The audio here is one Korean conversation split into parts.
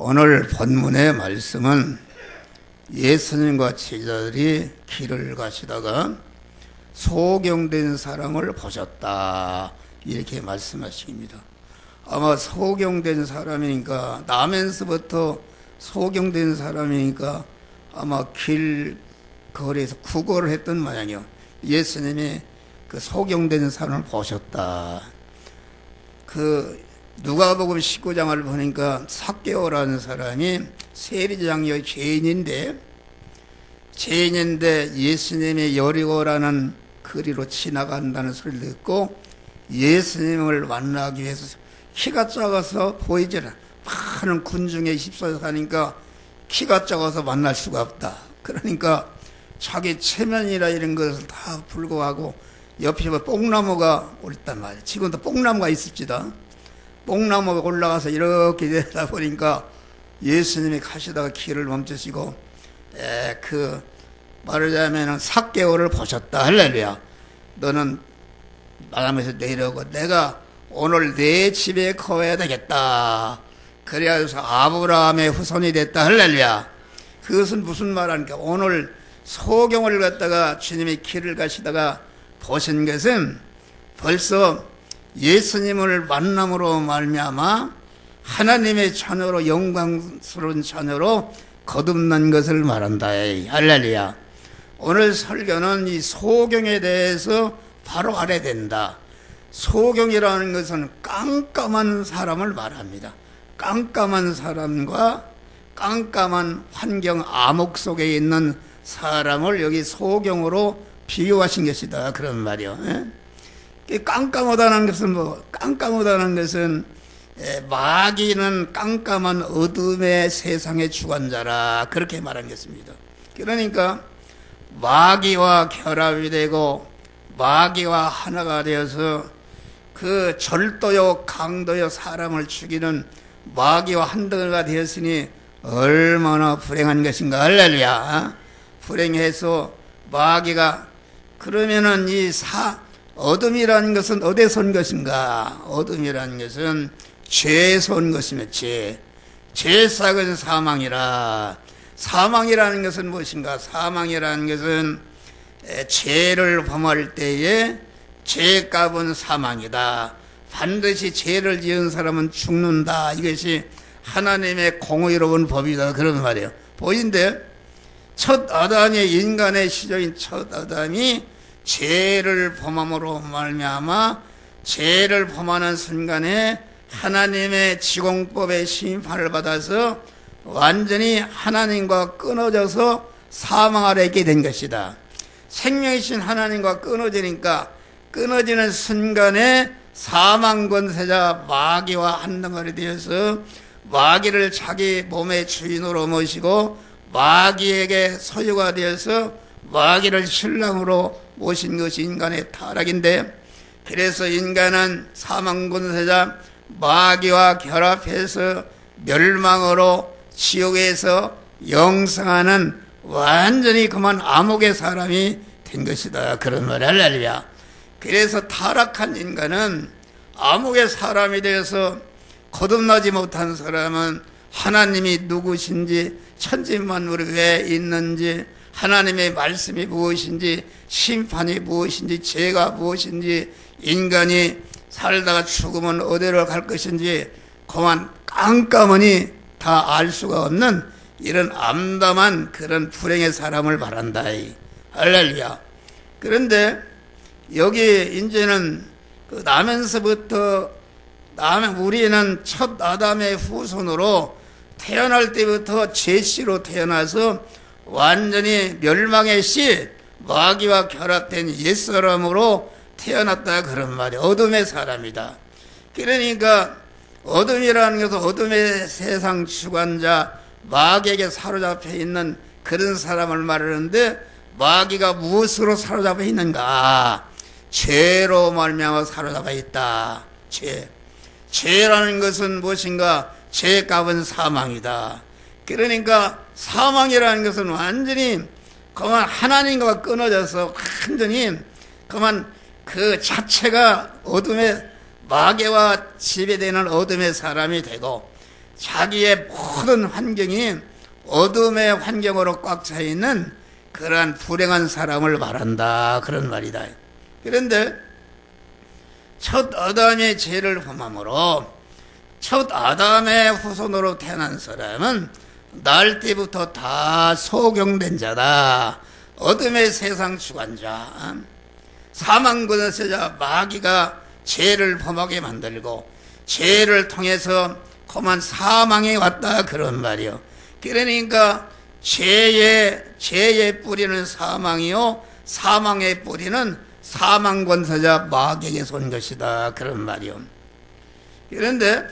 오늘 본문의 말씀은 예수님과 제자들이 길을 가시다가 소경된 사람을 보셨다, 이렇게 말씀하십니다. 아마 소경된 사람이니까, 나면서부터 소경된 사람이니까 아마 길거리에서 구걸을 했던 모양이요. 예수님이 그 소경된 사람을 보셨다. 누가복음 19장을 보니까 삭개오라는 사람이 세리장의 죄인인데 예수님이 여리고라는 거리로 지나간다는 소리를 듣고 예수님을 만나기 위해서, 키가 작아서 보이지 않아, 많은 군중에 휩싸여 사니까 키가 작아서 만날 수가 없다. 그러니까 자기 체면이나 이런 것을 다 불구하고 옆에 뽕나무가 있단 말이에요. 지금도 뽕나무가 있습니다. 뽕나무가 올라가서 이렇게 내다 보니까 예수님이 가시다가 길을 멈추시고 말하자면 삭개오를 보셨다. 할렐루야. 너는 마담에서 내려오고 내가 오늘 내 집에 거해야 되겠다. 그래서 아브라함의 후손이 됐다. 할렐루야. 그것은 무슨 말하니까, 오늘 소경을 갖다가 주님이 길을 가시다가 보신 것은 벌써 예수님을 만남으로 말미암아 하나님의 자녀로, 영광스러운 자녀로 거듭난 것을 말한다. 할렐루야. 오늘 설교는 이 소경에 대해서 바로 알아야 된다. 소경이라는 것은 깜깜한 사람을 말합니다. 깜깜한 사람과 깜깜한 환경, 암흑 속에 있는 사람을 여기 소경으로 비유하신 것이다, 그런 말이요. 깜깜하다는 것은 마귀는 깜깜한 어둠의 세상의 주관자라, 그렇게 말한 것입니다. 그러니까 마귀와 결합이 되고 마귀와 하나가 되어서 그 절도요 강도요 사람을 죽이는 마귀와 한덩이가 되었으니 얼마나 불행한 것인가. 할렐루야. 불행해서 마귀가, 그러면은 어둠이라는 것은 어디서 온 것인가? 어둠이라는 것은 죄에서 온 것이며, 죄의 싹은 사망이라. 사망이라는 것은 무엇인가? 사망이라는 것은 죄를 범할 때에 죄값은 사망이다. 반드시 죄를 지은 사람은 죽는다. 이것이 하나님의 공의로운 법이다, 그런 말이에요. 보인데 첫 아담이, 인간의 시조인 첫 아담이 죄를 범함으로 말미암아 죄를 범하는 순간에 하나님의 지공법의 심판을 받아서 완전히 하나님과 끊어져서 사망 아래 있게 된 것이다. 생명이신 하나님과 끊어지니까 끊어지는 순간에 사망 권세자 마귀와 한덩어리 되어서 마귀를 자기 몸의 주인으로 모시고 마귀에게 소유가 되어서 마귀를 신랑으로 모신 것이 인간의 타락인데, 그래서 인간은 사망 권세자 마귀와 결합해서 멸망으로 지옥에서 영생하는 완전히 그만 암흑의 사람이 된 것이다, 그런 말. 할렐루야. 그래서 타락한 인간은 암흑의 사람이 되어서 거듭나지 못한 사람은 하나님이 누구신지, 천지만물이 왜 있는지, 하나님의 말씀이 무엇인지, 심판이 무엇인지, 죄가 무엇인지, 인간이 살다가 죽으면 어디로 갈 것인지 그만 깜깜하니 다 알 수가 없는 이런 암담한 그런 불행의 사람을 말한다. 할렐루야. 그런데 여기 이제는 나면서부터 우리는 첫 아담의 후손으로 태어날 때부터 죄씨로 태어나서 완전히 멸망의 씨, 마귀와 결합된 옛사람으로 태어났다, 그런 말이에요. 어둠의 사람이다. 그러니까 어둠이라는 것은 어둠의 세상 주관자 마귀에게 사로잡혀 있는 그런 사람을 말하는데, 마귀가 무엇으로 사로잡혀 있는가? 죄로 말미암아 사로잡혀 있다. 죄라는 것은 무엇인가? 죄값은 사망이다. 그러니까 사망이라는 것은 완전히 그만 하나님과 끊어져서 완전히 그만 그 자체가 어둠의 마귀와 지배되는 어둠의 사람이 되고, 자기의 모든 환경이 어둠의 환경으로 꽉 차 있는 그러한 불행한 사람을 말한다, 그런 말이다. 그런데 첫 아담의 죄를 범함으로 첫 아담의 후손으로 태어난 사람은 날 때부터 다 소경된 자다. 어둠의 세상 주관자, 사망 권세자 마귀가 죄를 범하게 만들고 죄를 통해서 그만 사망이 왔다, 그런 말이요. 그러니까 죄의 뿌리는 사망이요, 사망의 뿌리는 사망 권세자 마귀에게서 온 것이다, 그런 말이요. 그런데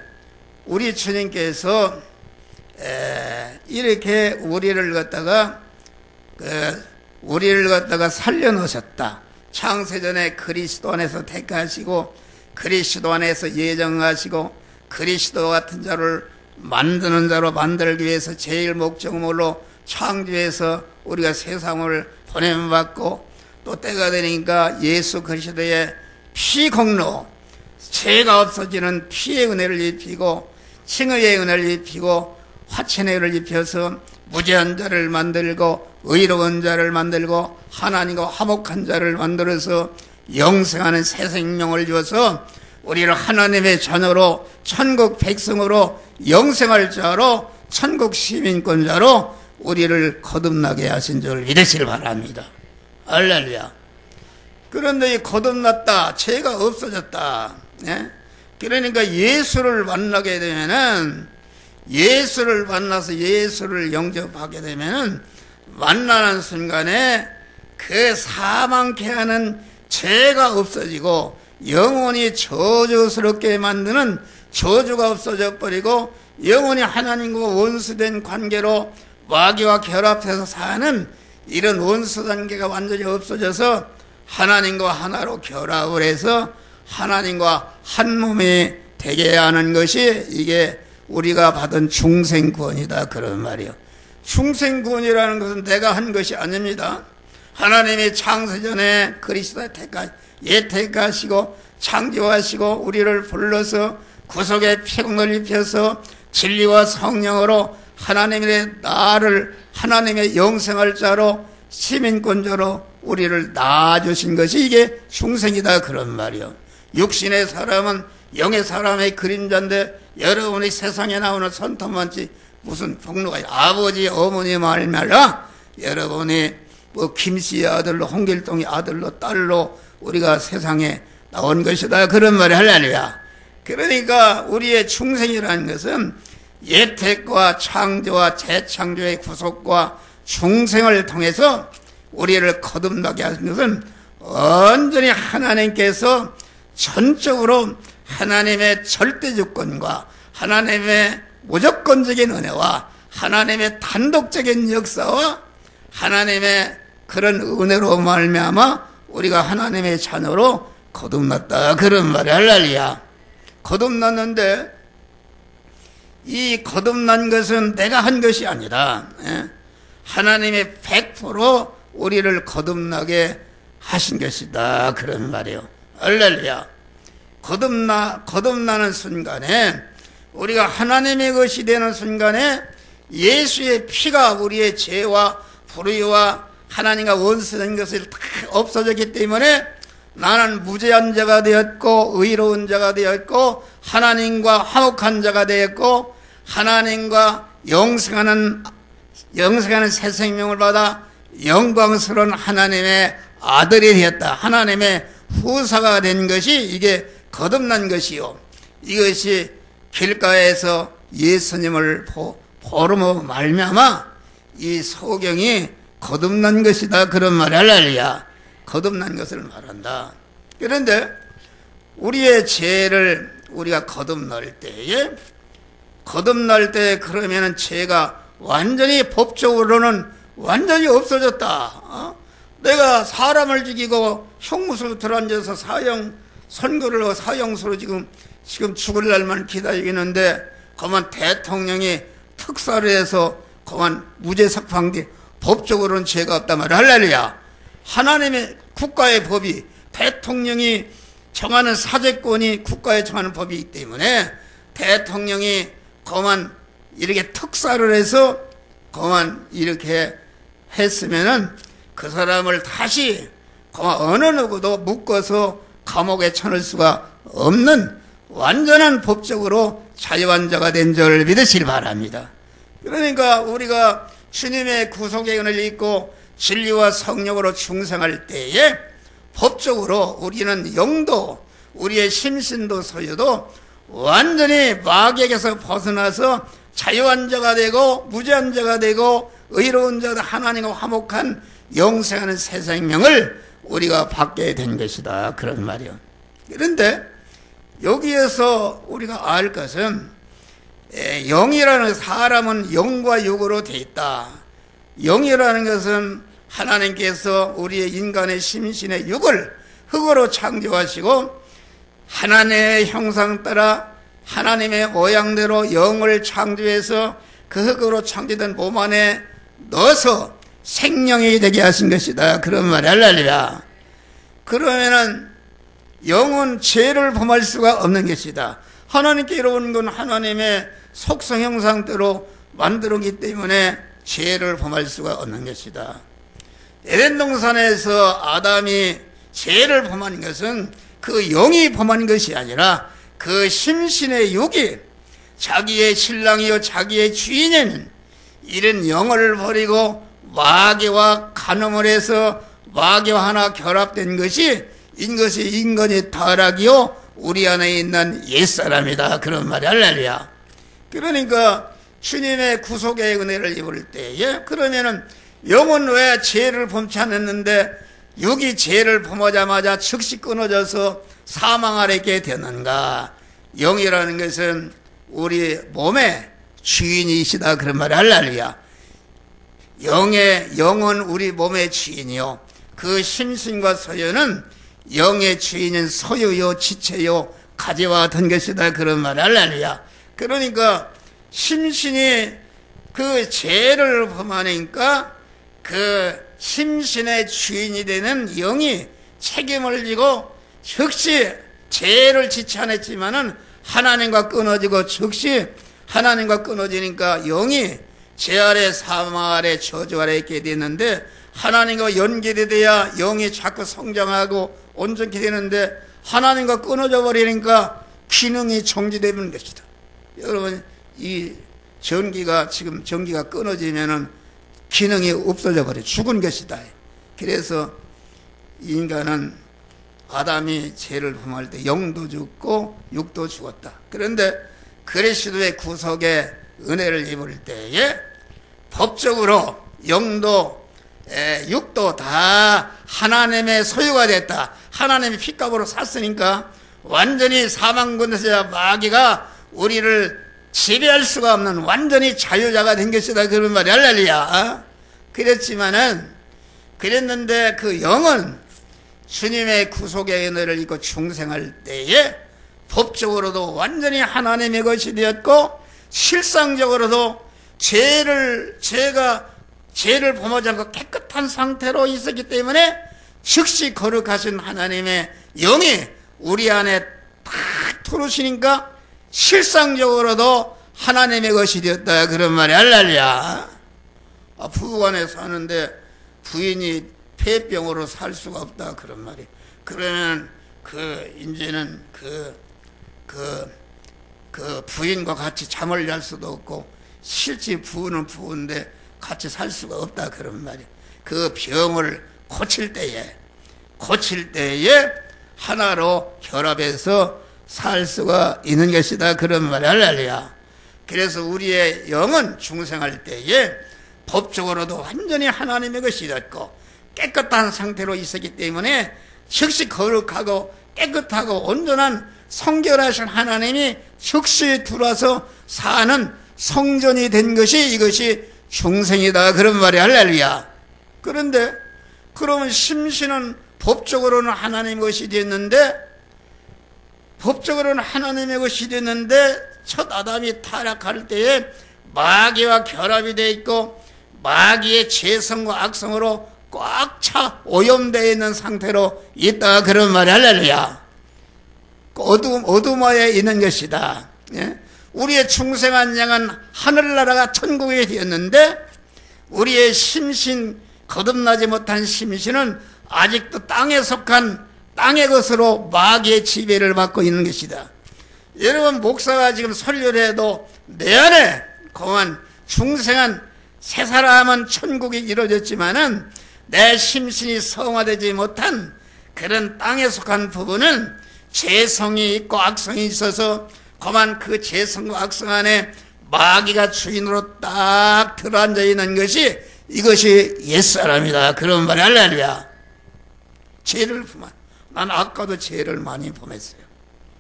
우리 주님께서 이렇게 우리를 갖다가 살려놓으셨다. 창세전에 그리스도 안에서 택하시고 그리스도 안에서 예정하시고 그리스도 같은 자를 만드는 자로 만들기 위해서 제일 목적으로 창조해서 우리가 세상을 보냄받고, 또 때가 되니까 예수 그리스도의 피 공로, 죄가 없어지는 피의 은혜를 입히고 칭의의 은혜를 입히고 화친의 은혜를 입혀서 무죄한 자를 만들고 의로운 자를 만들고 하나님과 화목한 자를 만들어서 영생하는 새 생명을 주어서 우리를 하나님의 자녀로 천국 백성으로 영생할 자로 천국 시민권자로 우리를 거듭나게 하신 줄 믿으시길 바랍니다. 할렐루야. 그런데 이 거듭났다, 죄가 없어졌다, 그러니까 예수를 만나게 되면은, 예수를 만나서 예수를 영접하게 되면은 만나는 순간에 그 사망케 하는 죄가 없어지고 영원히 저주스럽게 만드는 저주가 없어져 버리고 영원히 하나님과 원수된 관계로 마귀와 결합해서 사는 이런 원수 관계가 완전히 없어져서 하나님과 하나로 결합을 해서 하나님과 한 몸이 되게 하는 것이 이게 우리가 받은 중생구원이다, 그런 말이요. 중생구원이라는 것은 내가 한 것이 아닙니다. 하나님이 창세전에 그리스도에 택하시고 창조하시고 우리를 불러서 구속의 피공을 입혀서 진리와 성령으로 하나님의 나를 하나님의 영생할 자로 시민권자로 우리를 낳아주신 것이 이게 중생이다, 그런 말이요. 육신의 사람은 영의 사람의 그림자인데 여러분이 세상에 나오는 손톱만치 무슨 복로가 아버지 어머니 말미암아 여러분이 김씨의 아들로 홍길동의 아들로 딸로 우리가 세상에 나온 것이다, 그런 말이 할렐루야. 그러니까 우리의 중생이라는 것은 예택과 창조와 재창조의 구속과 중생을 통해서 우리를 거듭나게 하신 것은 완전히 하나님께서 전적으로 하나님의 절대주권과 하나님의 무조건적인 은혜와 하나님의 단독적인 역사와 하나님의 그런 은혜로 말미암아 우리가 하나님의 자녀로 거듭났다, 그런 말이 할렐루야. 거듭났는데 이 거듭난 것은 내가 한 것이 아니라 하나님의 100% 우리를 거듭나게 하신 것이다, 그런 말이에요. 할렐루야. 거듭나는 순간에 우리가 하나님의 것이 되는 순간에 예수의 피가 우리의 죄와 불의와 하나님과 원수된 것을 다 없어졌기 때문에 나는 무죄한 자가 되었고 의로운 자가 되었고 하나님과 화목한 자가 되었고 하나님과 영생하는 새 생명을 받아 영광스러운 하나님의 아들이 되었다. 하나님의 후사가 된 것이 이게 거듭난 것이요. 이것이 길가에서 예수님을 보름으로 말미암아 이 소경이 거듭난 것이다, 그런 말이 할렐루야. 거듭난 것을 말한다. 그런데 우리의 죄를 우리가 거듭날 때 그러면은 죄가 완전히 법적으로는 완전히 없어졌다. 내가 사람을 죽이고 형무소로 들어앉아서 선고를 사형수로 지금 죽을 날만 기다리겠는데 그만 대통령이 특사를 해서 그만 무죄 석방돼 법적으로는 죄가 없단 말이야. 할렐루야. 하나님의 국가의 법이 대통령이 정하는 사제권이 국가에 정하는 법이기 때문에 대통령이 그만 이렇게 특사를 해서 그만 이렇게 했으면은 그 사람을 다시 그만 어느 누구도 묶어서 감옥에 쳐넣을 수가 없는 완전한 법적으로 자유환자가 된 줄 믿으시길 바랍니다. 그러니까 우리가 주님의 구속의 은혜를 입고 진리와 성령으로 충성할 때에 법적으로 우리는 영도, 우리의 심신도 소유도 완전히 마귀에게서 벗어나서 자유한 자가 되고 무죄한 자가 되고 의로운 자가 하나님과 화목한 영생하는 새 생명을 우리가 받게 된 것이다. 그런 말이요. 그런데 여기에서 우리가 알 것은 영이라는 사람은 영과 육으로 돼 있다. 영이라는 것은 하나님께서 우리의 인간의 심신의 육을 흙으로 창조하시고 하나님의 형상 따라 하나님의 모양대로 영을 창조해서 그 흙으로 창조된 몸 안에 넣어서 생명이 되게 하신 것이다. 그런 말이 할렐루야. 그러면은 영은 죄를 범할 수가 없는 것이다. 하나님께 이루어진 건 하나님의 속성 형상대로 만들었기 때문에 죄를 범할 수가 없는 것이다. 에덴 동산에서 아담이 죄를 범한 것은 그 영이 범한 것이 아니라 그 심신의 육이 자기의 신랑이요 자기의 주인에는 이런 영을 버리고 마귀와 간음을 해서 마귀와 하나 결합된 것이 이것이 인간의 타락이요 우리 안에 있는 옛사람이다. 그런 말이 할렐루야. 그러니까 주님의 구속의 은혜를 입을 때에 그러면은 영은 왜 죄를 범치 않았는데 육이 죄를 범하자마자 즉시 끊어져서 사망 아래 있게 되는가? 영이라는 것은 우리 몸의 주인이시다. 그런 말이 할렐루야. 영은 우리 몸의 주인이요. 그 심신과 소유는 영의 주인은 소유요, 지체요, 가지와 같은 것이다. 그런 말이 할렐루야. 그러니까 심신이 그 죄를 범하니까 그 심신의 주인이 되는 영이 책임을 지고 즉시 죄를 지치 않았지만은 하나님과 끊어지고 즉시 하나님과 끊어지니까 영이 죄 아래 사망 아래 저주 아래 있게 됐는데 하나님과 연결이 돼야 영이 자꾸 성장하고 온전히 되는데 하나님과 끊어져 버리니까 기능이 정지되는 것이다. 여러분 이 전기가 지금 전기가 끊어지면은 기능이 없어져 버려 죽은 것이다. 그래서 인간은 아담이 죄를 범할 때 영도 죽고 육도 죽었다. 그런데 그리스도의 구속의 은혜를 입을 때에 법적으로 영도 육도 다 하나님의 소유가 됐다. 하나님의 핏값으로 샀으니까 완전히 사망권에서 마귀가 우리를 지배할 수가 없는 완전히 자유자가 된 것이다. 그런 말이 할렐루야. 그랬는데 그 영은 주님의 구속의 은혜를 입고 중생할 때에 법적으로도 완전히 하나님의 것이 되었고 실상적으로도 죄를 범하지 않고 깨끗한 상태로 있었기 때문에 즉시 거룩하신 하나님의 영이 우리 안에 탁 들어오시니까 실상적으로도 하나님의 것이 되었다. 그런 말이 할렐루야. 부부간에 사는데 부인이 폐병으로 살 수가 없다. 그런 말이. 그러면 이제는 부인과 같이 잠을 잘 수도 없고 실제 부부는 부부인데 같이 살 수가 없다. 그런 말이. 그 병을 고칠 때에 하나로 결합해서 살 수가 있는 것이다. 그런 말이 할렐루야. 그래서 우리의 영은 중생할 때에 법적으로도 완전히 하나님의 것이 됐고 깨끗한 상태로 있었기 때문에 즉시 거룩하고 깨끗하고 온전한 성결하신 하나님이 즉시 들어와서 사는 성전이 된 것이 이것이 중생이다. 그런 말이 할렐루야. 그런데 그러면 심신은 법적으로는 하나님의 것이 됐는데 첫 아담이 타락할 때에 마귀와 결합이 되어 있고 마귀의 죄성과 악성으로 꽉 차 오염되어 있는 상태로 있다. 그런 말이 할렐루야. 어둠 아에 있는 것이다. 예? 우리의 중생한 양은 하늘나라가 천국이 되었는데 우리의 심신, 거듭나지 못한 심신은 아직도 땅에 속한 땅의 것으로 마귀의 지배를 받고 있는 것이다. 여러분, 목사가 지금 설교를 해도 내 안에 공한 중생한 새 사람은 천국이 이루어졌지만은 내 심신이 성화되지 못한 그런 땅에 속한 부분은 죄성이 있고 악성이 있어서 그만 그 죄성과 악성 안에 마귀가 주인으로 딱 들어앉아 있는 것이 이것이 옛사람이다. 그런 말이 할렐루야. 죄를 범한, 난 아까도 죄를 많이 범했어요.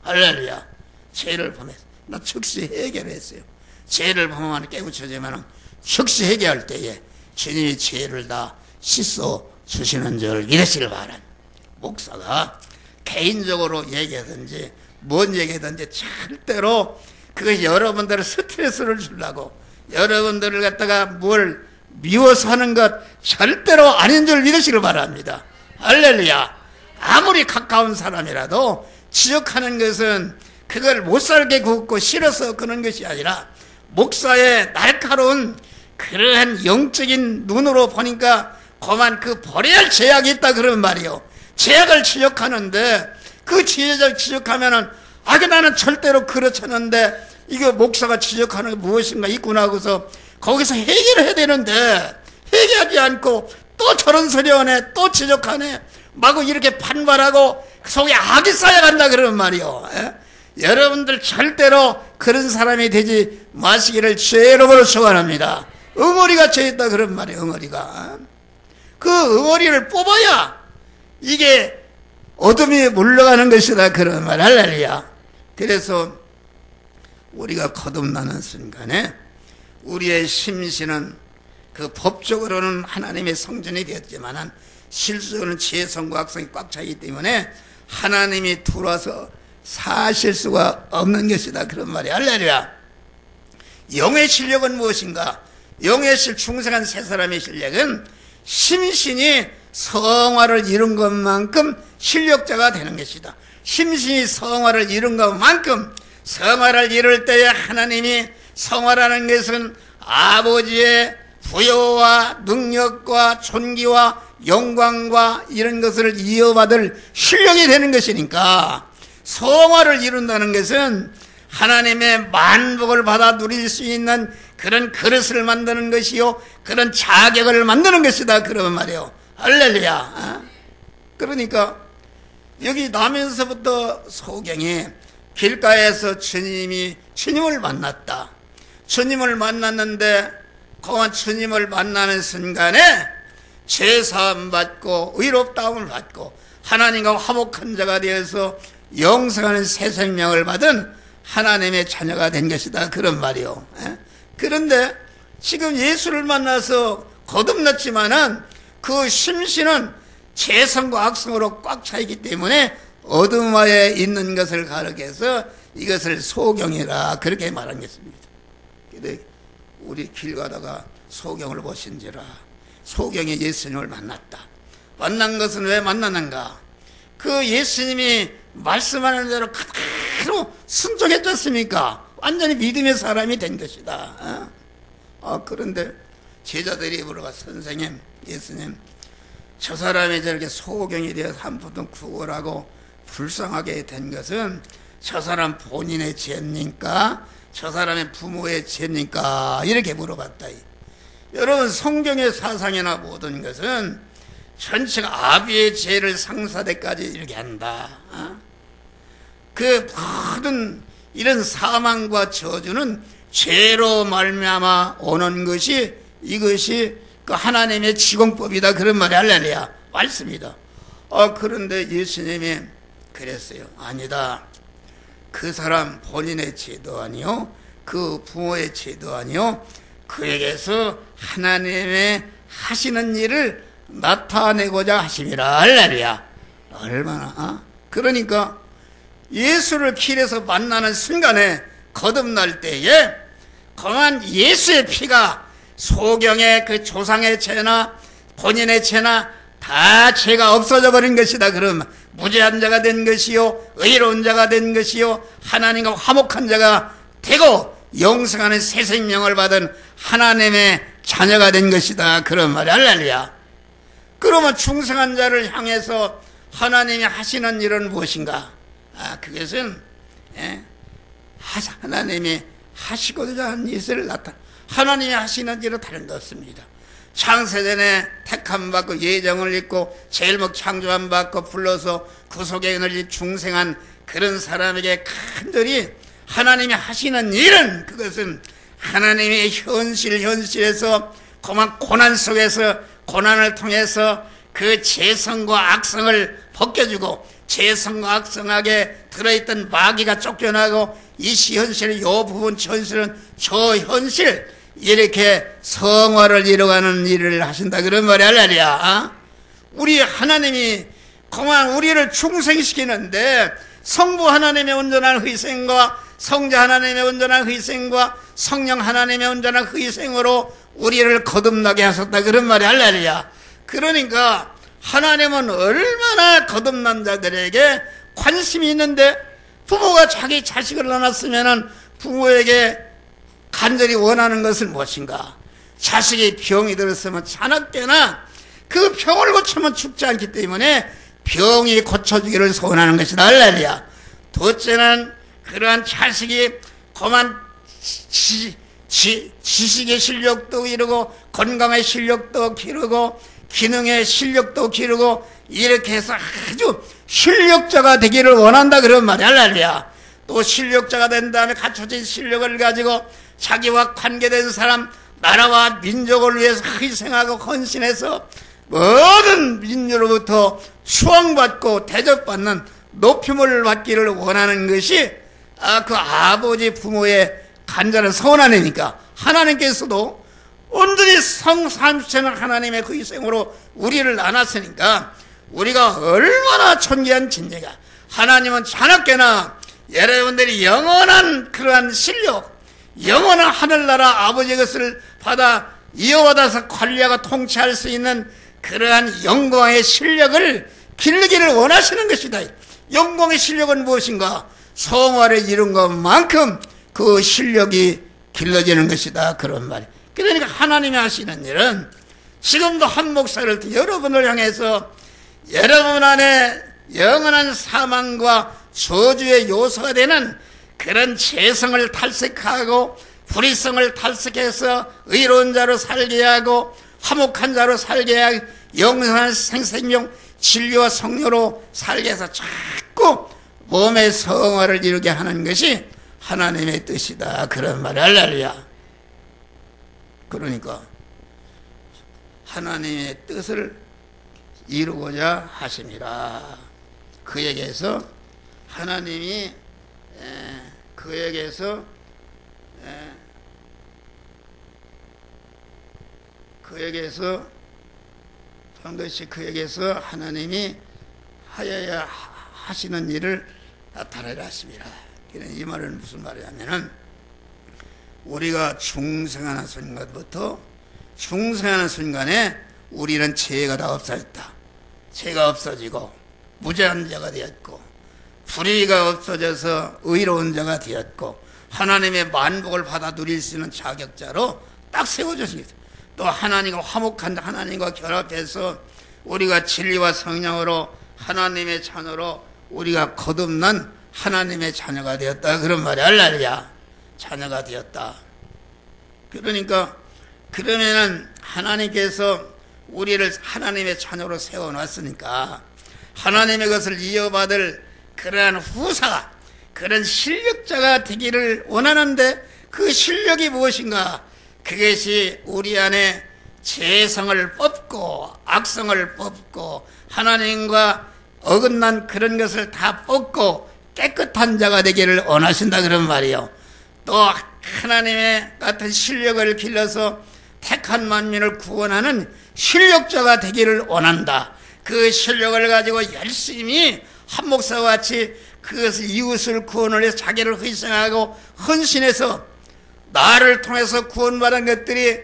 할렐루야. 죄를 범했어요. 나 즉시 해결했어요. 죄를 범하면 깨우쳐지면 즉시 해결할 때에 주님이 죄를 다 씻어 주시는 줄 이러시길 바란 목사가 개인적으로 얘기하든지 뭔 얘기하든지 절대로 그것이 여러분들을 스트레스를 주려고 여러분들을 갖다가 뭘 미워서 하는 것 절대로 아닌 줄 믿으시길 바랍니다. 할렐루야. 아무리 가까운 사람이라도 지적하는 것은 그걸 못 살게 굽고 싫어서 그런 것이 아니라 목사의 날카로운 그러한 영적인 눈으로 보니까 그만 그 버려야 할 죄악이 있다 그런 말이요. 죄악을 지적하는데 그 죄악을 지적하면은 나는 절대로 그렇지 않은데 이거 목사가 지적하는 게 무엇인가 있구나 하고서 거기서 해결을 해야 되는데 해결하지 않고 또 저런 소리 하네 또 지적하네 마구 이렇게 반발하고 속에 악이 쌓여간다 그런 말이요. 여러분들 절대로 그런 사람이 되지 마시기를 주의 이름으로 축원합니다. 응어리가 죄 있다 그런 말이에요. 응어리가 그 응어리를 뽑아야 이게 어둠이 물러가는 것이다 그런 말. 할렐루야. 그래서 우리가 거듭나는 순간에 우리의 심신은 그 법적으로는 하나님의 성전이 되었지만 실수는 죄성과 악성이 꽉 차있기 때문에 하나님이 들어와서 사실 수가 없는 것이다 그런 말이. 할렐루야. 영의 실력은 무엇인가? 영의 중생한 세 사람의 실력은 심신이 성화를 이룬 것만큼 실력자가 되는 것이다. 심신이 성화를 이룬 것만큼 성화를 이룰 때에 하나님이 성화라는 것은 아버지의 부여와 능력과 존귀와 영광과 이런 것을 이어받을 실력이 되는 것이니까 성화를 이룬다는 것은 하나님의 만복을 받아 누릴 수 있는 그런 그릇을 만드는 것이요 그런 자격을 만드는 것이다 그런 말이에요. 할렐루야. 그러니까 여기 나면서부터 소경이 길가에서 주님을 만났다. 주님을 만났는데 그만 주님을 만나는 순간에 죄사함 받고 의롭다움을 받고 하나님과 화목한 자가 되어서 영생하는 새 생명을 받은 하나님의 자녀가 된 것이다 그런 말이요. 그런데 지금 예수를 만나서 거듭났지만은 그 심신은 죄성과 악성으로 꽉 차 있기 때문에 어둠화에 있는 것을 가르쳐서 이것을 소경이라 그렇게 말한 것입니다. 근데 우리 길 가다가 소경을 보신지라 소경이 예수님을 만났다. 만난 것은 왜 만나는가? 그 예수님이 말씀하는 대로 그대로 순종했지 않습니까? 완전히 믿음의 사람이 된 것이다. 그런데 제자들이 물어봐. 선생님, 예수님, 저 사람이 저렇게 소경이 되어서 한 푼도 구걸하고 불쌍하게 된 것은 저 사람 본인의 죄입니까? 저 사람의 부모의 죄입니까? 이렇게 물어봤다. 여러분, 성경의 사상이나 모든 것은 전체가 아비의 죄를 상사되까지 이렇게 한다. 그 모든 이런 사망과 저주는 죄로 말미암아 오는 것이 이것이 그 하나님의 지공법이다 그런 말이 할렐루야 말씀이다. 그런데 예수님이 그랬어요. 아니다. 그 사람 본인의 죄도 아니요 그 부모의 죄도 아니요 그에게서 하나님의 하시는 일을 나타내고자 하심이라. 할렐루야. 얼마나 그러니까 예수를 길에서 만나는 순간에 거듭날 때에 그만 예수의 피가 소경의 그 조상의 죄나 본인의 죄나 다 죄가 없어져 버린 것이다. 그럼 무죄한 자가 된 것이요 의로운 자가 된 것이요 하나님과 화목한 자가 되고 영생하는 새 생명을 받은 하나님의 자녀가 된 것이다. 그런 말이 할렐루야. 그러면 중생한 자를 향해서 하나님이 하시는 일은 무엇인가? 그것은 하나님이 하시고자 하는 일을 하나님이 하시는 일은 다른 것 없습니다. 창세전에 택함 받고 예정을 입고 제일 목 창조함 받고 불러서 구속의 은혜를 중생한 그런 사람에게 간절히 하나님이 하시는 일은, 그것은 하나님의 현실에서 그만 고난 속에서 고난을 통해서 그 죄성과 악성을 벗겨주고 죄성과 악성하게 들어있던 마귀가 쫓겨나고 이 현실의 요 부분 현실은 저 현실 이렇게 성화를 이루어가는 일을 하신다. 그런 말이 할렐루야. 우리 하나님이 그만 우리를 충성시키는데 성부 하나님의 온전한 희생과 성자 하나님의 온전한 희생과 성령 하나님의 온전한 희생으로 우리를 거듭나게 하셨다. 그런 말이 할렐루야. 그러니까 하나님은 얼마나 거듭난 자들에게 관심이 있는데, 부모가 자기 자식을 낳았으면 부모에게 간절히 원하는 것은 무엇인가? 자식이 병이 들었으면 자나깨나 그 병을 고치면 죽지 않기 때문에 병이 고쳐주기를 소원하는 것이다. 할렐루야. 둘째는 그러한 자식이 그만 지식의 실력도 기르고 건강의 실력도 기르고 기능의 실력도 기르고 이렇게 해서 아주 실력자가 되기를 원한다. 그런 말이야. 할렐루야. 또 실력자가 된 다음에 갖춰진 실력을 가지고 자기와 관계된 사람, 나라와 민족을 위해서 희생하고 헌신해서 모든 민족으로부터 수왕받고 대접받는 높임을 받기를 원하는 것이 그 아버지 부모의 간절한 소원 아닙니까? 하나님께서도 온전히 성삼위체는 하나님의 그 희생으로 우리를 낳았으니까 우리가 얼마나 존귀한 존재가, 하나님은 자나깨나 여러분들이 영원한 그러한 실력, 영원한 하늘나라 아버지의 것을 이어받아서 관리하고 통치할 수 있는 그러한 영광의 실력을 기르기를 원하시는 것이다. 영광의 실력은 무엇인가? 성화를 이룬 것만큼 그 실력이 길러지는 것이다. 그런 말이. 그러니까 하나님이 하시는 일은 지금도 한 목사를 통해 여러분을 향해서 여러분 안에 영원한 사망과 저주의 요소가 되는 그런 죄성을 탈색하고 불의성을 탈색해서 의로운 자로 살게 하고 화목한 자로 살게 하고 영원한 생명 진리와 성료로 살게 해서 자꾸 몸의 성화를 이루게 하는 것이 하나님의 뜻이다. 그런 말이 할렐루야. 그러니까 하나님의 뜻을 이루고자 하십니다. 그에게서 하나님이 그에게서 반드시 그에게서 하나님이 하여야 하시는 일을 나타내라 하십니다. 이 말은 무슨 말이냐면은 우리가 중생하는 순간부터 중생하는 순간에 우리는 죄가 다 없어졌다. 죄가 없어지고 무죄한 자가 되었고 불의가 없어져서 의로운 자가 되었고 하나님의 만복을 받아 누릴 수 있는 자격자로 딱 세워졌습니다. 또 하나님과 화목한 하나님과 결합해서 우리가 진리와 성령으로 하나님의 자녀로 우리가 거듭난 하나님의 자녀가 되었다. 그런 말이 할렐루야. 자녀가 되었다. 그러니까 그러면은 하나님께서 우리를 하나님의 자녀로 세워놨으니까 하나님의 것을 이어받을 그러한 후사가, 그런 실력자가 되기를 원하는데 그 실력이 무엇인가? 그것이 우리 안에 죄성을 뽑고 악성을 뽑고 하나님과 어긋난 그런 것을 다 뽑고 깨끗한 자가 되기를 원하신다. 그런 말이요. 또 하나님의 같은 실력을 길러서 택한 만민을 구원하는 실력자가 되기를 원한다. 그 실력을 가지고 열심히 한 목사와 같이 그것을 이웃을 구원을 해서 자기를 희생하고 헌신해서 나를 통해서 구원받은 것들이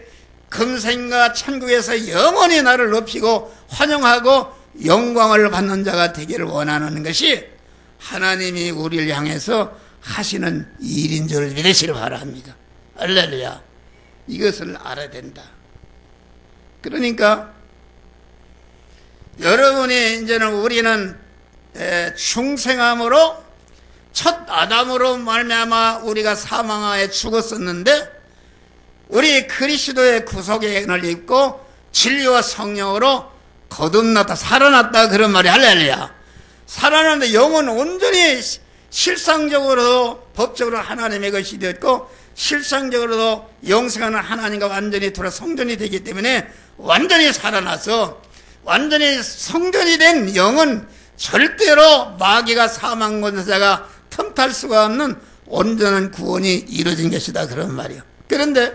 금생과 천국에서 영원히 나를 높이고 환영하고 영광을 받는 자가 되기를 원하는 것이 하나님이 우리를 향해서 하시는 일인 줄 믿으시길 바랍니다. 할렐루야. 이것을 알아야 된다. 그러니까 여러분이 이제는 우리는 중생함으로 첫 아담으로 말미암아 우리가 사망하에 죽었었는데 우리 그리스도의 구속의 은혜를 입고 진리와 성령으로 거듭났다, 살아났다, 그런 말이 할렐루야. 살아났는데 영은 온전히 실상적으로도 법적으로 하나님의 것이 되었고 실상적으로도 영생하는 하나님과 완전히 돌아 성전이 되기 때문에 완전히 살아나서 완전히 성전이 된 영은 절대로 마귀가 사망 권세자가 틈탈 수가 없는 온전한 구원이 이루어진 것이다, 그런 말이에요. 그런데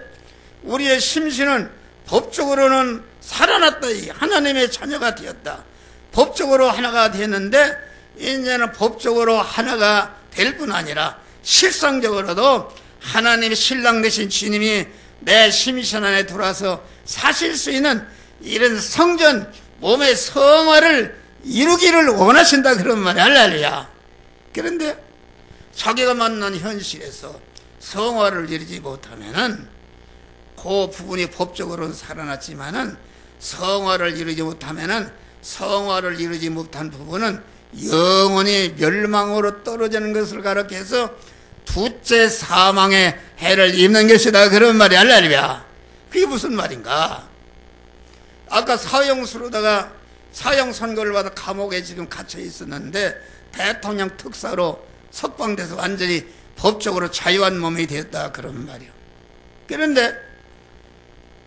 우리의 심신은 법적으로는 살아났다, 하나님의 자녀가 되었다, 법적으로 하나가 되었는데 이제는 법적으로 하나가 될 뿐 아니라 실상적으로도 하나님의 신랑 되신 주님이 내 심신 안에 들어와서 사실 수 있는 이런 성전 몸의 성화를 이루기를 원하신다, 그런 말이 할렐루야. 그런데 자기가 만난 현실에서 성화를 이루지 못하면은 그 부분이 법적으로는 살아났지만은 성화를 이루지 못하면은 성화를 이루지 못한 부분은 영원히 멸망으로 떨어지는 것을 가르쳐서 둘째 사망의 해를 입는 것이다, 그런 말이 할렐루야. 그게 무슨 말인가? 아까 사형수로다가 사형 선고를 받아 감옥에 지금 갇혀 있었는데 대통령 특사로 석방돼서 완전히 법적으로 자유한 몸이 되었다, 그런 말이요. 그런데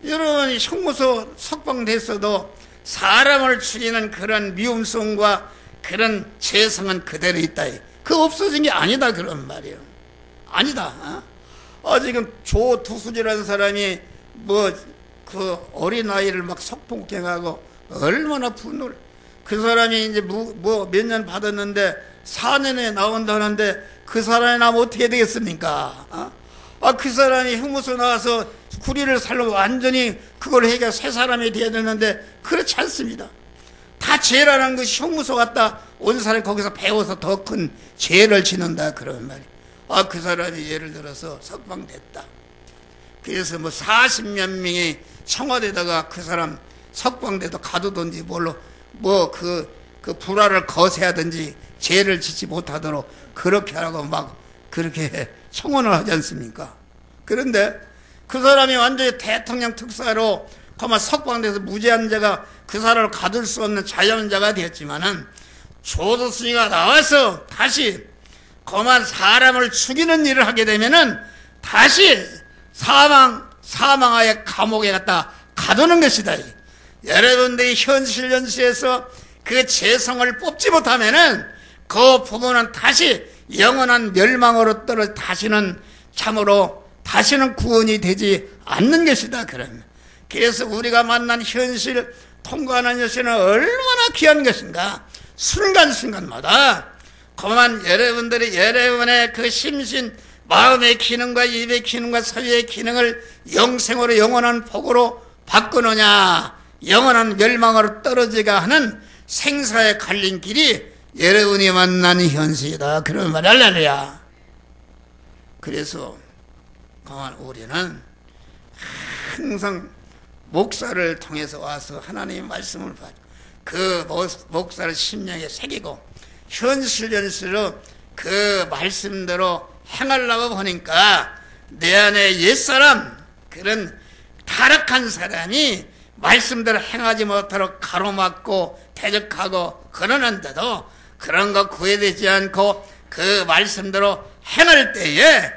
여러분 형무소 석방됐어도 사람을 죽이는 그런 미움성과 그런 죄성은 그대로 있다. 그 없어진 게 아니다, 그런 말이에요. 아니다. 지금 조두수지라는 사람이 그 어린아이를 막 석폭행하고 얼마나 분노를, 그 사람이 이제 몇 년 받았는데 4년에 나온다는데 그 사람이 나면 어떻게 되겠습니까? 그 사람이 형무소 나와서 구리를 살려고 완전히 그걸 해결 새 사람이 돼야 되는데 그렇지 않습니다. 다 죄라는 것이 형무소 갔다 온 사람이 거기서 배워서 더 큰 죄를 짓는다, 그런 말이에요. 그 사람이 예를 들어서 석방됐다. 그래서 40몇 명이 청와대에다가 그 사람 석방돼도 가두든지 뭘로 그 불화를 거세하든지 죄를 짓지 못하도록 그렇게 하라고 막 그렇게 청원을 하지 않습니까? 그런데 그 사람이 완전히 대통령 특사로 그만 석방돼서 무죄한 자가 그 사람을 가둘 수 없는 자연자가 되었지만은 조두순이가 나와서 다시 그만 사람을 죽이는 일을 하게 되면은 다시 사망하여 감옥에 갖다 가두는 것이다. 여러분들이 현실에서 그 죄성을 뽑지 못하면은 그 부분은 다시 영원한 멸망으로 떨어져 다시는 구원이 되지 않는 것이다, 그런. 그래서 우리가 만난 현실, 통과하는 현실은 얼마나 귀한 것인가. 순간순간마다 그만 여러분의 그 심신, 마음의 기능과 입의 기능과 사유의 기능을 영생으로 영원한 복으로 바꾸느냐, 영원한 멸망으로 떨어지가 하는 생사의 갈림길이 여러분이 만난 현실이다, 그런 말 할렐루야. 그래서 그만 우리는 항상 목사를 통해서 와서 하나님의 말씀을 받고 그 목사를 심령에 새기고 현실로 그 말씀대로 행하려고 보니까 내 안에 옛사람, 그런 타락한 사람이 말씀대로 행하지 못하도록 가로막고 대적하고 그러는데도 그런 거 구애되지 않고 그 말씀대로 행할 때에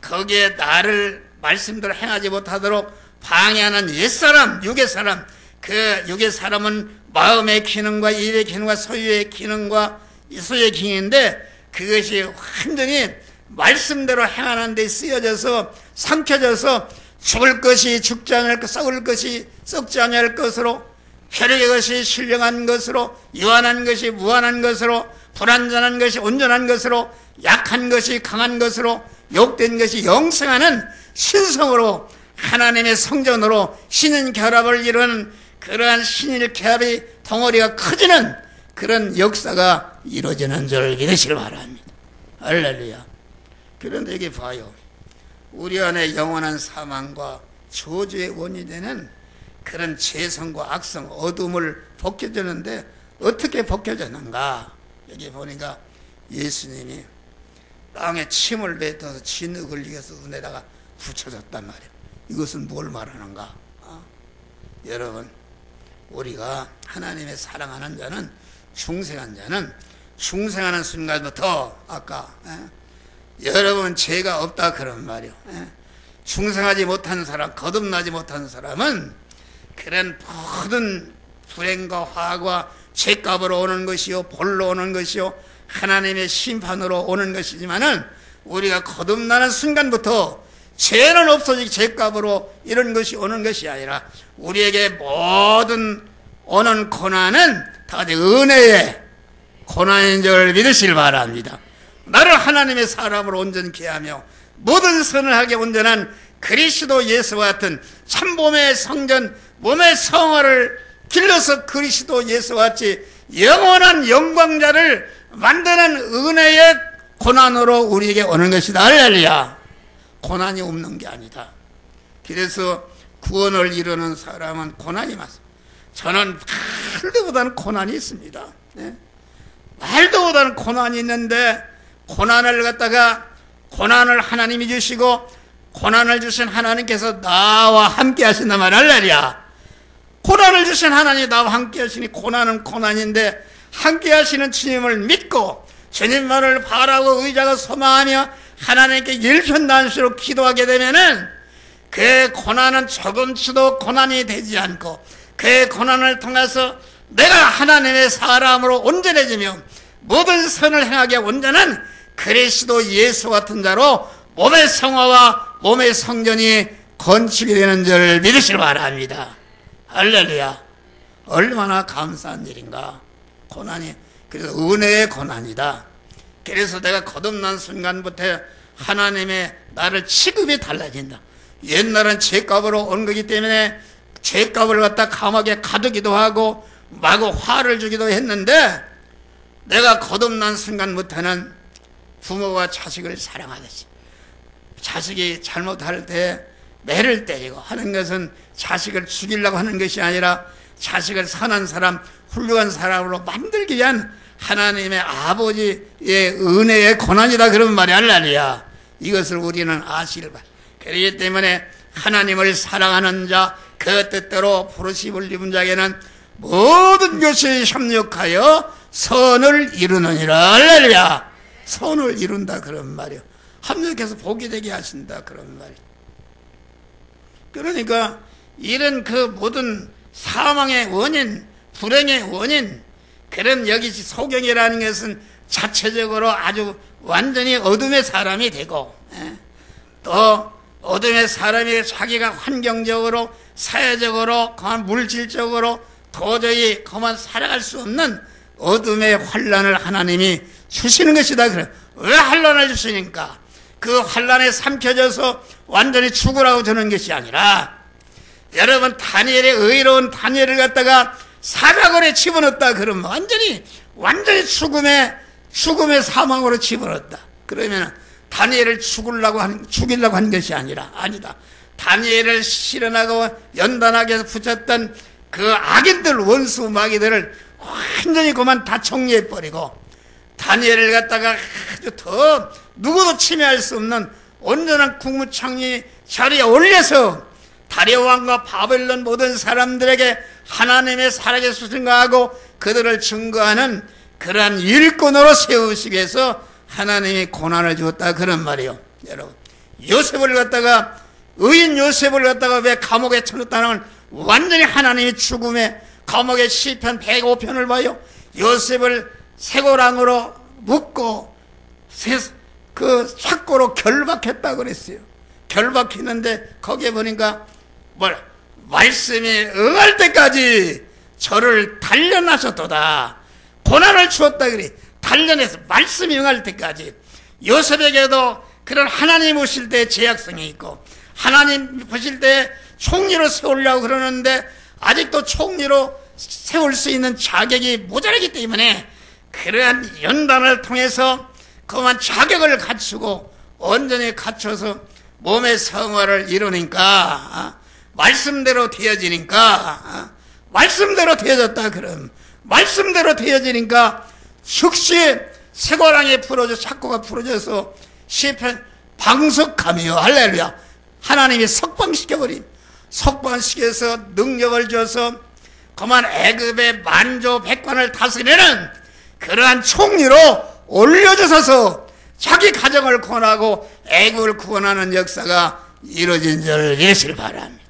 거기에 나를 말씀대로 행하지 못하도록 방해하는 옛사람, 육의 사람, 그 육의 사람은 마음의 기능과 입의 기능과 소유의 기능과 소유의 기능인데 그것이 완전히 말씀대로 행하는 데 쓰여져서 삼켜져서 죽을 것이 죽지 않을 것, 썩을 것이 썩지 않을 것으로, 혈육의 것이 신령한 것으로, 유한한 것이 무한한 것으로, 불완전한 것이 온전한 것으로, 약한 것이 강한 것으로, 욕된 것이 영생하는 신성으로 하나님의 성전으로 신인 결합을 이루는 그러한 신일 결합의 덩어리가 커지는 그런 역사가 이루어지는 줄 믿으시길 바랍니다. 할렐루야. 그런데 여기 봐요. 우리 안에 영원한 사망과 저주의 원인이 되는 그런 죄성과 악성, 어둠을 벗겨주는데 어떻게 벗겨졌는가? 여기 보니까 예수님이 땅에 침을 뱉어서 진흙을 이겨서 은혜다가 붙여졌단 말이에요. 이것은 뭘 말하는가? 여러분, 우리가 하나님의 사랑하는 자는, 중생한 자는 중생하는 순간부터 아까 여러분 죄가 없다 그런 말이요. 중생하지 못한 사람, 거듭나지 못한 사람은 그런 모든 불행과 화가 죄값으로 오는 것이요, 벌로 오는 것이요, 하나님의 심판으로 오는 것이지만은 우리가 거듭나는 순간부터 죄는 없어지고 죄값으로 이런 것이 오는 것이 아니라 우리에게 모든 오는 고난은 다 은혜의 고난인 줄 믿으시길 바랍니다. 나를 하나님의 사람으로 온전케 하며 모든 선을 하게 온전한 그리스도 예수와 같은 참몸의 성전, 몸의 성화를 길러서 그리스도 예수와 같이 영원한 영광자를 만드는 은혜의 고난으로 우리에게 오는 것이다. 할렐루야. 고난이 없는 게 아니다. 그래서 구원을 이루는 사람은 고난이 많습니다. 저는 말도 못하는 고난이 있습니다. 말도 못하는 고난이 있는데 고난을 갖다가 고난을 하나님이 주시고 고난을 주신 하나님께서 나와 함께 하신단 말이야. 할렐루야. 고난을 주신 하나님이 나와 함께 하시니 고난은 고난인데 함께 하시는 주님을 믿고 주님만을 바라고 의자가 소망하며 하나님께 일편단시로 기도하게 되면은 그 고난은 조금치도 고난이 되지 않고 그 고난을 통해서 내가 하나님의 사람으로 온전해지며 모든 선을 행하게 온전한 그리스도 예수 같은 자로 몸의 성화와 몸의 성전이 건축이 되는 줄 믿으시길 바랍니다. 할렐루야. 얼마나 감사한 일인가. 고난이 그래서 은혜의 고난이다. 그래서 내가 거듭난 순간부터 하나님의 나를 취급이 달라진다. 옛날은 죄값으로 온 거기 때문에 죄값을 갖다 감옥에 가두기도 하고 마구 화를 주기도 했는데 내가 거듭난 순간부터는 부모가 자식을 사랑하듯이 자식이 잘못할 때 매를 때리고 하는 것은 자식을 죽이려고 하는 것이 아니라 자식을 선한 사람, 훌륭한 사람으로 만들기 위한 하나님의 아버지의 은혜의 고난이다 그런 말이 할렐루야. 이것을 우리는 아시길 바랍니다. 그렇기 때문에 하나님을 사랑하는 자, 그 뜻대로 부르심을 입은 자에게는 모든 것이 협력하여 선을 이루느니라. 할렐루야. 선을 이룬다 그런 말이요. 합력해서 복이 되게 하신다 그런 말이요. 그러니까 이런 그 모든 사망의 원인, 불행의 원인, 그런 여기 소경이라는 것은 자체적으로 아주 완전히 어둠의 사람이 되고 또 어둠의 사람이 자기가 환경적으로 사회적으로 그만 물질적으로 도저히 그만 살아갈 수 없는 어둠의 환난을 하나님이 주시는 것이다. 그래. 왜 환난을 주시니까 그 환난에 삼켜져서 완전히 죽으라고 주는 것이 아니라 여러분 다니엘의 의로운 다니엘을 갖다가 사자굴에 집어넣었다 그러면 완전히 죽음의 사망으로 집어넣었다. 그러면 다니엘을 죽이려고 한 것이 아니다. 다니엘을 실현하고 연단하게 해서 붙였던 그 악인들, 원수 마귀들을 완전히 그만 다 정리해버리고 다니엘을 갖다가 아주 더 누구도 침해할 수 없는 온전한 국무총리 자리에 올려서 다리오 왕과 바벨론 모든 사람들에게 하나님의 살아계신 증거하고 그들을 증거하는 그러한 일꾼으로 세우시기 위해서 하나님이 고난을 주었다 그런 말이에요. 여러분, 요셉을 갖다가 의인 요셉을 갖다가 왜 감옥에 쳐넣었다는 완전히 하나님이 죽음에 감옥의 시편 105편을 봐요. 요셉을 쇠고랑으로 묶고 그 삭고로 결박했다 그랬어요. 결박했는데 거기에 보니까 말씀이 응할 때까지 저를 단련하셨도다. 고난을 주었다 그래. 단련해서 말씀이 응할 때까지. 요셉에게도 그런 하나님 오실 때 제약성이 있고 하나님 보실 때 총리로 세우려고 그러는데 아직도 총리로 세울 수 있는 자격이 모자라기 때문에 그러한 연단을 통해서 그만 자격을 갖추고 온전히 갖춰서 몸의 성화를 이루니까 말씀대로 되어지니까 말씀대로 되어졌다. 그럼 말씀대로 되어지니까 즉시 쇠고랑이 풀어져 착고가 풀어져서 시편 방석하며 할렐루야 하나님이 석방시켜버림 석방시켜서 능력을 줘서 그만 애굽의 만조 백관을 다스리는 그러한 총리로 올려주셔서 자기 가정을 구원하고 애굽을 구원하는 역사가 이루어진 줄 예시를 바랍니다.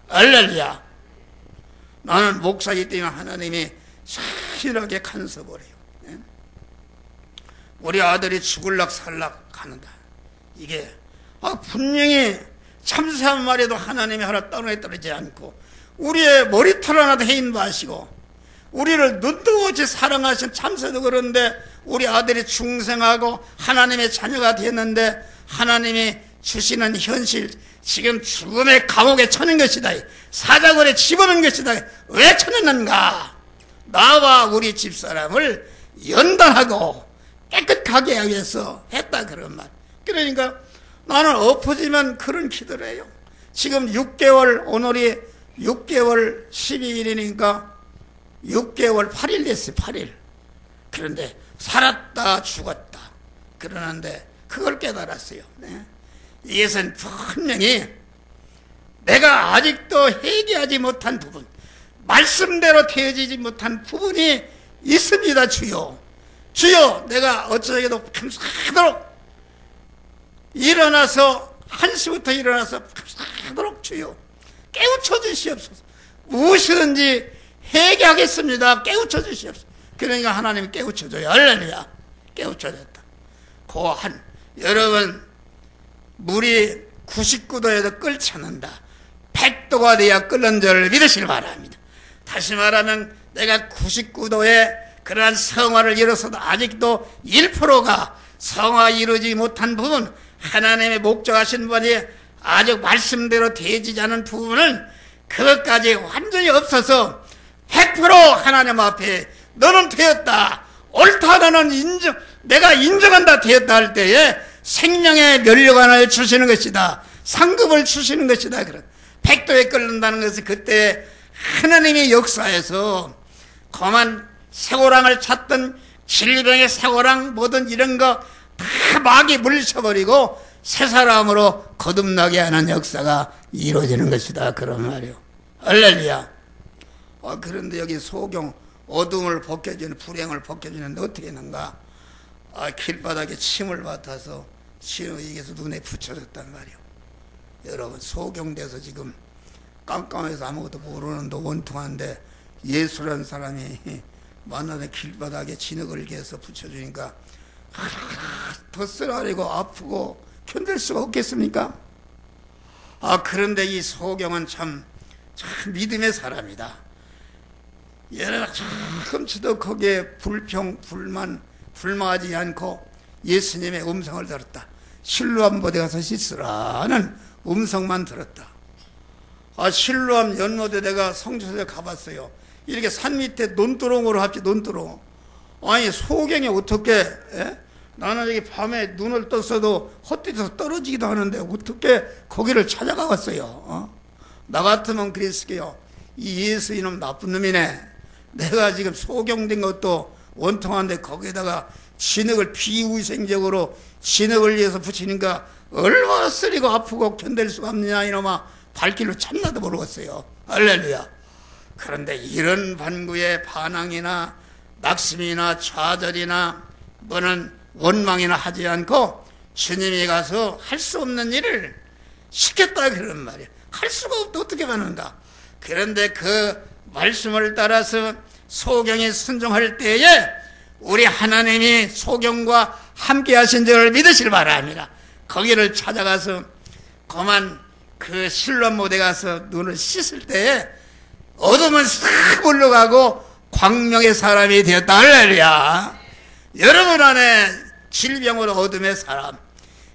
할렐루야. 나는 목사이기 때문에 하나님이 신실하게 간섭을 해요. 우리 아들이 죽을락 살락 하는다. 이게 분명히 참새 한 마리도 하나님이 하나 떠나에 떨어지지 않고 우리의 머리털 하나도 해인 바시고 우리를 눈뜨고없이 사랑하신 참새도 그런데 우리 아들이 중생하고 하나님의 자녀가 되었는데 하나님이 주시는 현실 지금 죽음의 감옥에 쳐는 것이다. 사자굴에 집어넣는 것이다. 왜 쳐넣는가? 나와 우리 집사람을 연단하고 깨끗하게 하기 위해서 했다 그런 말. 그러니까 나는 엎어지면 그런 기도를 해요. 지금 6개월 오늘이 6개월 12일이니까 6개월 8일 됐어요. 8일. 그런데 살았다 죽었다 그러는데 그걸 깨달았어요. 네. 이것은 분명히 내가 아직도 해결하지 못한 부분 말씀대로 되어지지 못한 부분이 있습니다. 주여 주여 내가 어쩌게도 감사하도록 일어나서 1시부터 일어나서 감사하도록 주여 깨우쳐 주시옵소서. 무엇이든지 해결하겠습니다. 깨우쳐 주시옵소서. 그러니까 하나님이 깨우쳐줘요. 할렐루야. 깨우쳐졌다. 고한 여러분 물이 99도에도 끓지 않는다. 100도가 돼야 끓는 줄 믿으시길 바랍니다. 다시 말하면 내가 99도에 그러한 성화를 이뤄서도 아직도 1%가 성화 이루지 못한 부분 하나님의 목적하신 분이 아직 말씀대로 되어지지 않은 부분은 그것까지 완전히 없어서 100% 하나님 앞에 너는 되었다 옳다 너는 내가 인정한다 되었다 할 때에 생명의 면류관을 주시는 것이다. 상급을 주시는 것이다. 그런 100도에 끓는다는 것은 그때 하나님의 역사에서 그만 쇠고랑을 찾던 질병의 쇠고랑 뭐든 이런 거 다 막이 물리쳐버리고 새 사람으로 거듭나게 하는 역사가 이루어지는 것이다. 그런 말이요. 할렐루야. 그런데 여기 소경 어둠을 벗겨주는 불행을 벗겨주는데 어떻게 했는가? 길바닥에 침을 맡아서 이게서 눈에 붙여졌단 말이요. 여러분 소경돼서 지금 깜깜해서 아무것도 모르는데 원통한데 예수라는 사람이 만나는 길바닥에 진흙을 개서 붙여주니까 더 쓰라리고 아프고 견딜 수가 없겠습니까? 그런데 이 소경은 참 믿음의 사람이다. 얘는 조금치도 거기에 불만하지 않고 예수님의 음성을 들었다. 실로암 보대 가서 씻으라는 음성만 들었다. 실로암 연못에 내가 성주에 가봤어요. 이렇게 산 밑에 논두렁으로 합치 논두렁. 아니 소경이 어떻게 나는 여기 밤에 눈을 떴어도 헛디뎌서 떨어지기도 하는데 어떻게 거기를 찾아가봤어요. 나 같으면 그랬을게요. 이 예수 이놈 나쁜 놈이네. 내가 지금 소경된 것도 원통한데 거기에다가 진흙을 비위생적으로 진흙을 위해서 붙이니까 얼마나 쓰리고 아프고 견딜 수가 없느냐 이놈아. 발길로 참나도 모르겠어요. 할렐루야. 그런데 이런 반구의 반항이나 낙심이나 좌절이나 뭐는 원망이나 하지 않고 주님이 가서 할 수 없는 일을 시켰다 그런 말이에요. 할 수가 없다 어떻게 하는가. 그런데 그 말씀을 따라서 소경이 순종할 때에 우리 하나님이 소경과 함께 하신 줄을 믿으시길 바랍니다. 거기를 찾아가서 그만 그 실로암 못에 가서 눈을 씻을 때에 어둠은 싹 물러가고 광명의 사람이 되었다. 할렐루야. 여러분 안에 질병으로 어둠의 사람,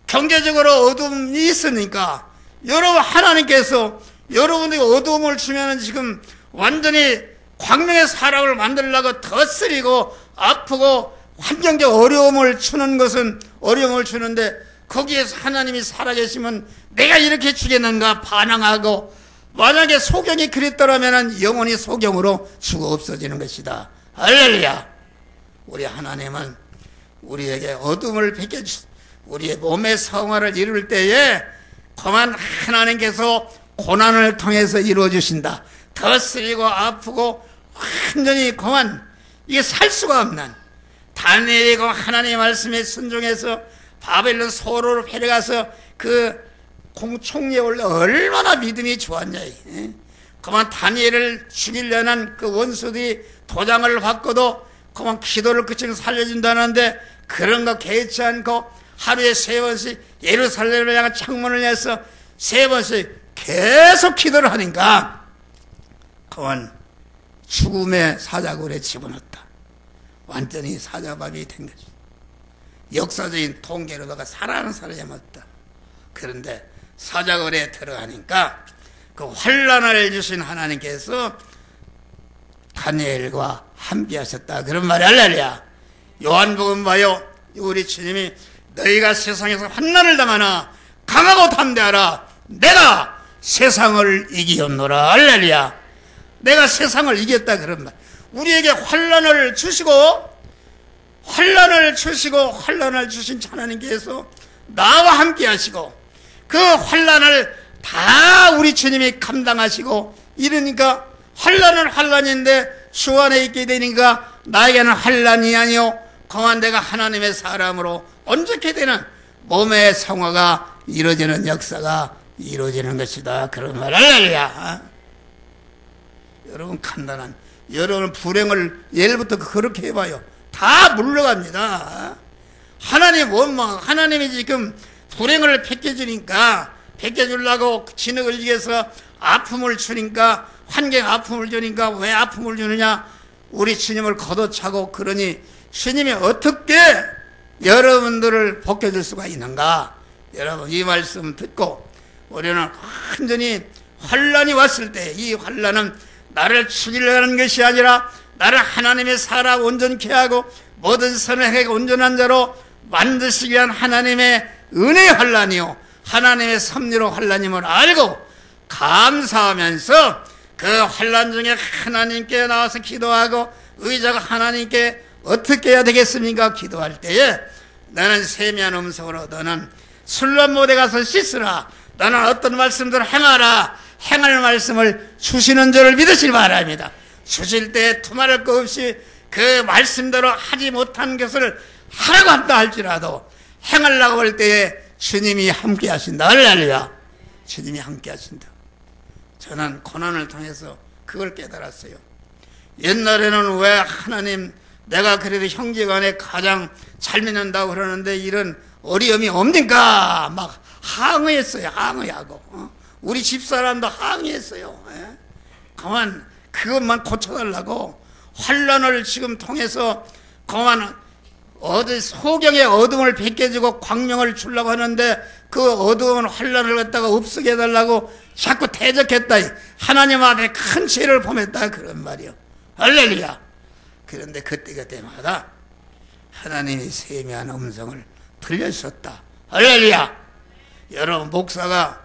경제적으로 어둠이 있으니까 여러분 하나님께서 여러분에게 어둠을 주면 지금 완전히 광명의 사람을 만들려고 더 쓰리고 아프고 환경적 어려움을 주는 것은 어려움을 주는데 거기에서 하나님이 살아계시면 내가 이렇게 죽겠는가 반항하고, 만약에 소경이 그랬더라면 영원히 소경으로 죽어 없어지는 것이다. 할렐루야. 우리 하나님은 우리에게 어둠을 비켜주시, 우리의 몸의 성화를 이룰 때에 그만 하나님께서 고난을 통해서 이루어주신다. 더 쓰리고 아프고 완전히 그만 이게 살 수가 없는, 다니엘이 하나님의 말씀에 순종해서 바벨론 소로로 데려가서 그 총리에 올라 얼마나 믿음이 좋았냐. 그만 다니엘을 죽이려는 그 원수들이 도장을 받고도 그만 기도를 그치고 살려준다는데 그런 거 개의치 않고 하루에 3번씩 예루살렘을 향한 창문을 내서 3번씩 계속 기도를 하니까 그만 죽음의 사자굴에 집어넣었다. 완전히 사자밥이 된 거죠. 역사적인 통계로 너가 살아가는 사람이 맞다. 그런데 사자굴에 들어가니까 그 환난을 주신 하나님께서 다니엘과 함께 하셨다. 그런 말이 할렐루야. 요한복음 봐요. 우리 주님이 너희가 세상에서 환난을 당하나 강하고 담대하라. 내가 세상을 이기었노라. 할렐루야. 내가 세상을 이겼다. 그런 말. 우리에게 환난을 주시고 환난을 주신 하나님께서 나와 함께 하시고 그 환난을 다 우리 주님이 감당하시고 이러니까 환난은 환난인데 주 안에 있게 되니까 나에게는 환난이 아니요 그만 내가 하나님의 사람으로 온전케 되는 몸의 성화가 이루어지는 역사가 이루어지는 것이다. 그런 말. 할렐루야. 여러분 간단한 여러분 불행을 예를부터 그렇게 해봐요. 다 물러갑니다. 하나님이 지금 불행을 베껴주려고 진흙을 위해서 아픔을 주니까, 환경 아픔을 주니까 왜 아픔을 주느냐? 우리 주님을 걷어차고 그러니 주님이 어떻게 여러분들을 벗겨줄 수가 있는가? 여러분 이 말씀 듣고 우리는 완전히 환난이 왔을 때 이 환난은 나를 죽이려는 것이 아니라 나를 하나님의 사람 온전케 하고 모든 선을 행하고 온전한 자로 만드시기 위한 하나님의 은혜의 환난이요 하나님의 섭리로 환난임을 알고 감사하면서 그 환난 중에 하나님께 나와서 기도하고 의자가 하나님께 어떻게 해야 되겠습니까? 기도할 때에 나는 세미한 음성으로 너는 술람못에 가서 씻으라. 너는 어떤 말씀들을 행하라. 행할 말씀을 주시는 줄을 믿으시기 바랍니다. 주실 때 두말할 것 없이 그 말씀대로 하지 못한 것을 하라고 한다 할지라도 행하려고 할 때에 주님이 함께 하신다. 할렐루야. 주님이 함께 하신다. 저는 고난을 통해서 그걸 깨달았어요. 옛날에는 왜 하나님 내가 그래도 형제간에 가장 잘 믿는다고 그러는데 이런 어려움이 없는가 막 항의했어요. 항의하고 우리 집사람도 항의했어요. 그만 그것만 고쳐달라고 환난을 지금 통해서 그만 소경의 어둠을 벗겨주고 광명을 주려고 하는데 그 어두운 환난을 갖다가 없애게 해달라고 자꾸 대적했다. 하나님 앞에 큰 죄를 범했다. 그런 말이요. 할렐루야. 그런데 그때마다 하나님이 세미한 음성을 들려주셨다. 할렐루야. 여러분 목사가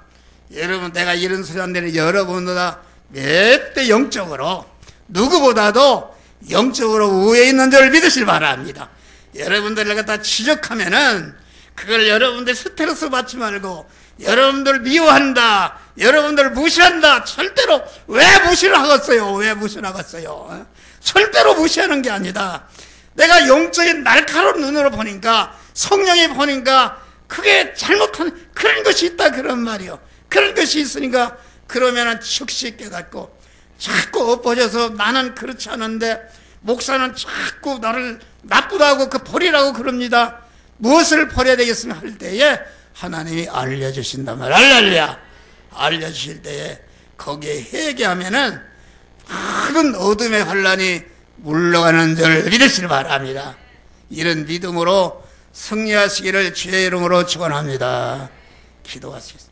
여러분 내가 이런 소리 하는데 여러분보다 몇 배 영적으로 누구보다도 영적으로 우위에 있는 줄 믿으시기 바랍니다. 여러분들을 갖다 지적하면은 그걸 여러분들 스트레스 받지 말고 여러분들 미워한다, 여러분들 무시한다. 절대로 왜 무시를 하겠어요? 왜 무시를 하겠어요? 절대로 무시하는 게 아니다. 내가 영적인 날카로운 눈으로 보니까 성령이 보니까 그게 잘못한 그런 것이 있다 그런 말이요. 그런 것이 있으니까 그러면은 즉시 깨닫고 자꾸 엎어져서 나는 그렇지 않은데 목사는 자꾸 나를 나쁘다고 그 버리라고 그럽니다. 무엇을 버려야 되겠으면 할 때에 하나님이 알려주신단 말이야. 할렐루야. 알려주실 때에 거기에 회개하면은 큰 어둠의 환란이 물러가는 줄 믿으시기 바랍니다. 이런 믿음으로 승리하시기를 주의 이름으로 축원합니다. 기도하시겠습니다.